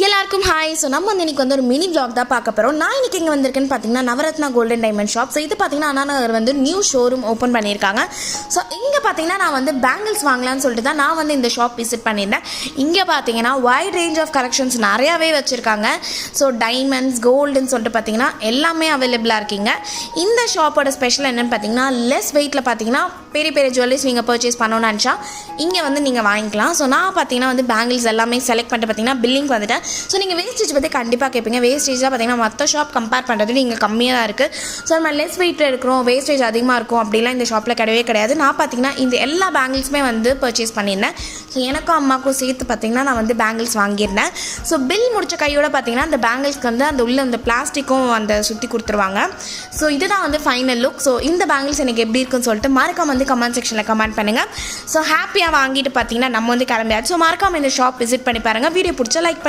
எல்லாருக்கும் hi. So நம்ம வந்து இன்றைக்கி வந்து ஒரு மினி வ்ளாக் தான் பார்க்க போகிறோம். நான் இன்றைக்கி இங்கே வந்திருக்கேன்னு பார்த்தீங்கன்னா Navratna golden diamond shop. So இது பார்த்தீங்கன்னா அண்ணா நகர் வந்து நியூ ஷோரூம் ஓப்பன் பண்ணியிருக்காங்க. ஸோ இங்கே பார்த்தீங்கன்னா நான் வந்து பேங்கிள்ஸ் வாங்கலான்னு சொல்லிட்டு தான் நான் வந்து இந்த ஷாப் விசிட் பண்ணியிருந்தேன். இங்கே பார்த்தீங்கன்னா வைட் ரேஞ்ச் ஆஃப் கலெக்ஷன்ஸ் நிறையாவே வச்சுருக்காங்க. ஸோ டைமண்ட்ஸ் கோல்டுன்னு சொல்லிட்டு பார்த்தீங்கன்னா எல்லாமே அவைலபிளாக இருக்கீங்க. இந்த ஷாப்போட ஸ்பெஷல் என்னென்னு பார்த்தீங்கன்னா லெஸ் வெயிட்டில் பார்த்தீங்கன்னா பெரிய பெரிய ஜுவல்லரிஸ் நீங்கள் பர்ச்சேஸ் பண்ணணும்னு நினச்சா இங்கே வந்து நீங்கள் வாங்கிக்கலாம். ஸோ நான் பார்த்தீங்கன்னா வந்து பேங்கிள்ஸ் எல்லாமே செலக்ட் பண்ணிட்டு பார்த்தீங்கன்னா பில்லிங் வந்துட்டேன். ஸோ நீங்கள் வேஸ்டேஜ் பற்றி கண்டிப்பாக கேட்பீங்க. வேஸ்டேஜாக பார்த்தீங்கன்னா மற்ற ஷாப் கம்பேர் பண்ணுறது நீங்கள் கம்மியாக தான் இருக்குது. ஸோ நம்ம லெஸ் வெயிட்டில் இருக்கிறோம், வேஸ்டேஜ் அதிகமாக இருக்கும் அப்படிலாம் இந்த ஷாப்பில் கிடையவே கிடையாது. நான் பார்த்தீங்கன்னா இந்த எல்லா பேங்கிள்ஸுமே வந்து பர்ச்சேஸ் பண்ணியிருந்தேன். ஸோ எனக்கும் அம்மாவுக்கும் சேர்த்து பார்த்தீங்கன்னா நான் வந்து பேங்கிள்ஸ் வாங்கியிருந்தேன். ஸோ பில் முடிச்ச கையோட பார்த்தீங்கன்னா அந்த பேங்கிள்ஸ்க்கு வந்து அந்த உள்ள அந்த பிளாஸ்டிக்கும் அந்த சுற்றி கொடுத்துருவாங்க. ஸோ இதுதான் வந்து ஃபைனல் லுக். ஸோ இந்த பேங்கிள்ஸ் எனக்கு எப்படி இருக்குன்னு சொல்லிட்டு மறக்காம வந்து கமெண்ட் செக்ஷனில் கமெண்ட் பண்ணுங்கள். ஸோ ஹாப்பியாக வாங்கிட்டு பார்த்தீங்கன்னா நம்ம வந்து கிளம்பியாச்சு. ஸோ மறக்காம இந்த ஷாப் விசிட் பண்ணி பாருங்கள். வீடியோ பிடிச்சா லைக் பண்ணி